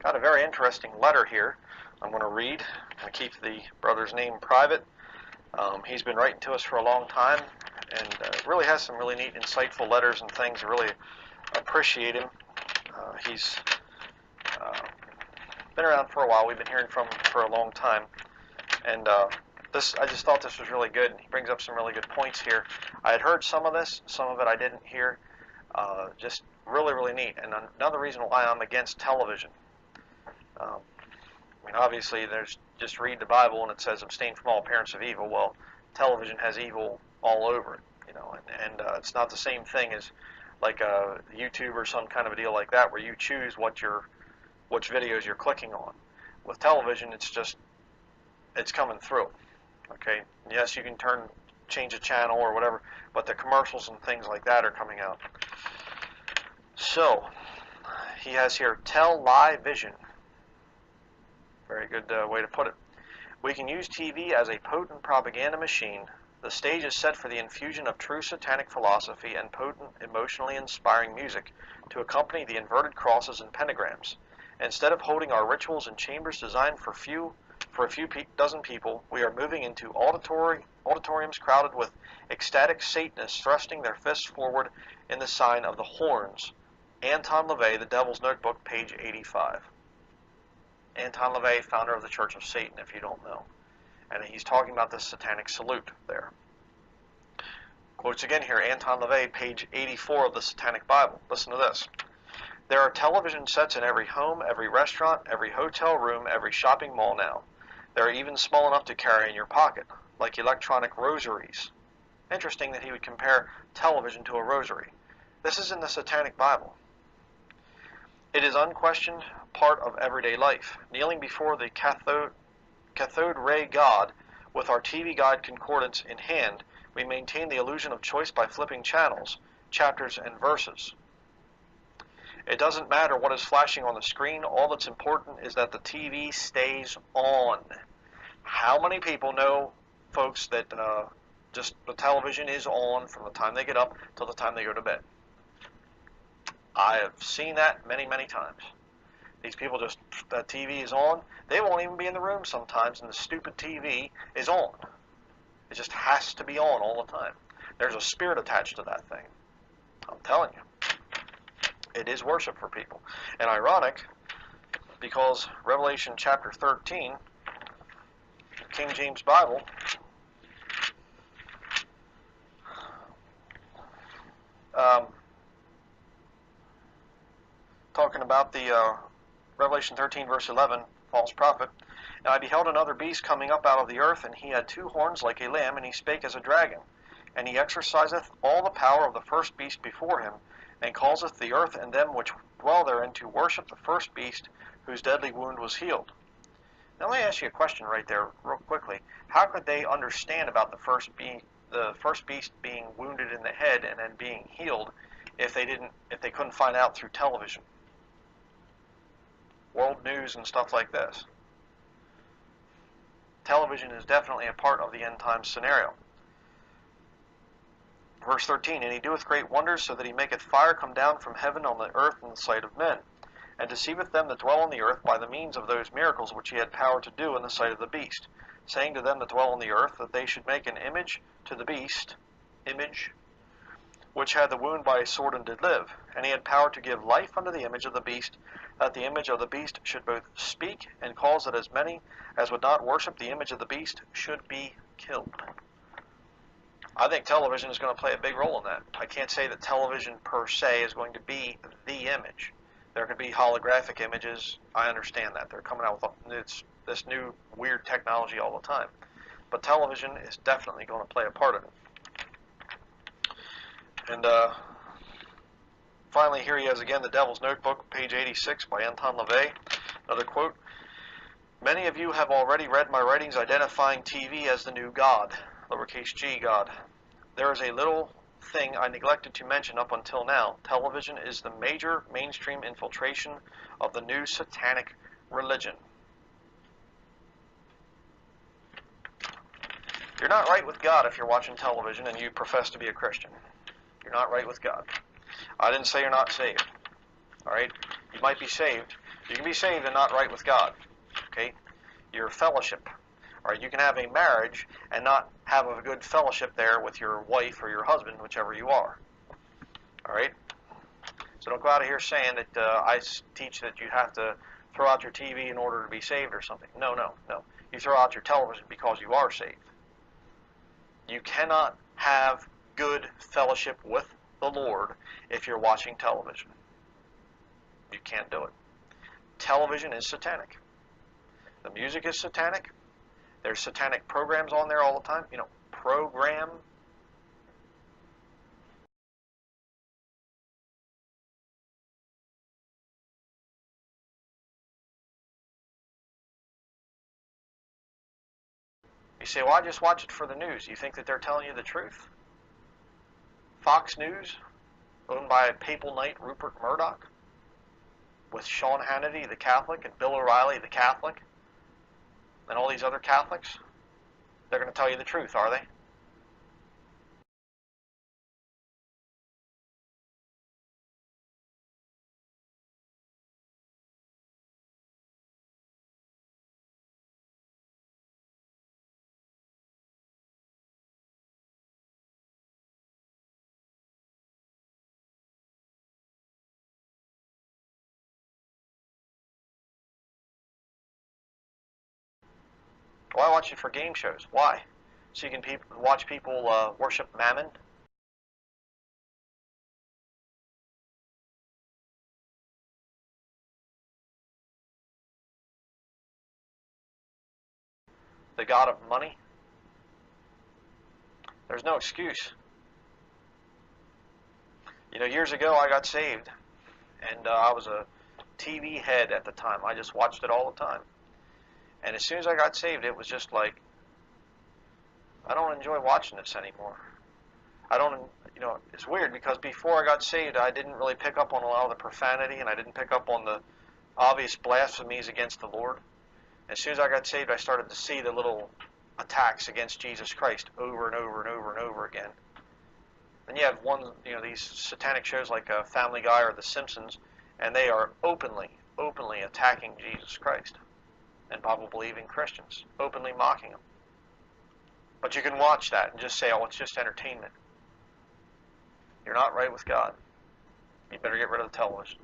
Got a very interesting letter here I'm going to read. I'm going to keep the brother's name private. He's been writing to us for a long time, and really has some really neat, insightful letters and things. I really appreciate him. He's been around for a while. We've been hearing from him for a long time, and I just thought this was really good. He brings up some really good points here. I had heard some of this, some of it I didn't hear. Just really, really neat. And another reason why I'm against television. I mean, obviously, there's just read the Bible and it says abstain from all appearance of evil. Well, television has evil all over it, you know, and it's not the same thing as like YouTube or some kind of a deal like that where you choose which videos you're clicking on. With television, it's coming through. Okay, yes, you can change a channel or whatever, but the commercials and things like that are coming out. So, he has here, tell lie vision. Very good way to put it. We can use TV as a potent propaganda machine. The stage is set for the infusion of true satanic philosophy and potent, emotionally inspiring music to accompany the inverted crosses and pentagrams. Instead of holding our rituals in chambers designed for a few dozen people, we are moving into auditoriums crowded with ecstatic Satanists thrusting their fists forward in the sign of the horns. Anton LaVey, The Devil's Notebook, page 85. Anton LaVey, founder of the Church of Satan, if you don't know. And he's talking about the satanic salute there. Quotes again here, Anton LaVey, page 84 of the Satanic Bible. Listen to this. There are television sets in every home, every restaurant, every hotel room, every shopping mall now. They are even small enough to carry in your pocket, like electronic rosaries. Interesting that he would compare television to a rosary. This is in the Satanic Bible. It is unquestioned part of everyday life. Kneeling before the cathode ray God with our TV guide concordance in hand, we maintain the illusion of choice by flipping channels, chapters, and verses. It doesn't matter what is flashing on the screen. All that's important is that the TV stays on. How many people know, folks, that just the television is on from the time they get up till the time they go to bed? I have seen that many, many times. These people just, the TV is on. They won't even be in the room sometimes, and the stupid TV is on. It just has to be on all the time. There's a spirit attached to that thing. I'm telling you. It is worship for people. And ironic, because Revelation chapter 13, King James Bible, talking about the Revelation 13 verse 11, false prophet. And I beheld another beast coming up out of the earth, and he had two horns like a lamb, and he spake as a dragon. And he exerciseth all the power of the first beast before him, and causeth the earth and them which dwell therein to worship the first beast, whose deadly wound was healed. Now let me ask you a question right there, real quickly. How could they understand about the first beast being wounded in the head and then being healed if they couldn't find out through television, world news, and stuff like this? Television is definitely a part of the end time scenario. Verse 13, and he doeth great wonders, so that he maketh fire come down from heaven on the earth in the sight of men, and deceiveth them that dwell on the earth by the means of those miracles which he had power to do in the sight of the beast, saying to them that dwell on the earth that they should make an image to the beast, which had the wound by a sword and did live. And he had power to give life unto the image of the beast, that the image of the beast should both speak, and cause that as many as would not worship the image of the beast should be killed. I think television is going to play a big role in that. I can't say that television per se is going to be the image. There could be holographic images. I understand that. They're coming out with this new weird technology all the time. But television is definitely going to play a part of it. And finally, here he has again, The Devil's Notebook, page 86 by Anton LaVey. Another quote. Many of you have already read my writings identifying TV as the new God, lowercase g God. There is a little thing I neglected to mention up until now. Television is the major mainstream infiltration of the new satanic religion. You're not right with God if you're watching television and you profess to be a Christian. You're not right with God. I didn't say you're not saved. All right? You might be saved, You can be saved and not right with God. Okay? Your fellowship. All right, you can have a marriage and not have a good fellowship there with your wife or your husband, whichever you are. All right? So don't go out of here saying that I teach that you have to throw out your TV in order to be saved or something. No, no, no. You throw out your television because you are saved. You cannot have good fellowship with the Lord if you're watching television. You can't do it. Television is satanic. The music is satanic. There's satanic programs on there all the time. You know, program. You say, well, I just watch it for the news. You think that they're telling you the truth? Fox News, owned by a papal knight, Rupert Murdoch, with Sean Hannity, the Catholic, and Bill O'Reilly, the Catholic, and all these other Catholics, they're going to tell you the truth, are they? Well, I watch it for game shows. Why? So you can watch people worship Mammon. The god of money. There's no excuse. You know, years ago I got saved, and I was a TV head at the time. I just watched it all the time. And as soon as I got saved, it was just like, I don't enjoy watching this anymore. I don't, you know, it's weird because before I got saved, I didn't really pick up on a lot of the profanity, and I didn't pick up on the obvious blasphemies against the Lord. As soon as I got saved, I started to see the little attacks against Jesus Christ over and over and over and over again. Then you have these satanic shows like Family Guy or The Simpsons, and they are openly attacking Jesus Christ and Bible-believing Christians, openly mocking them. But you can watch that and just say, oh, it's just entertainment. You're not right with God. You better get rid of the television.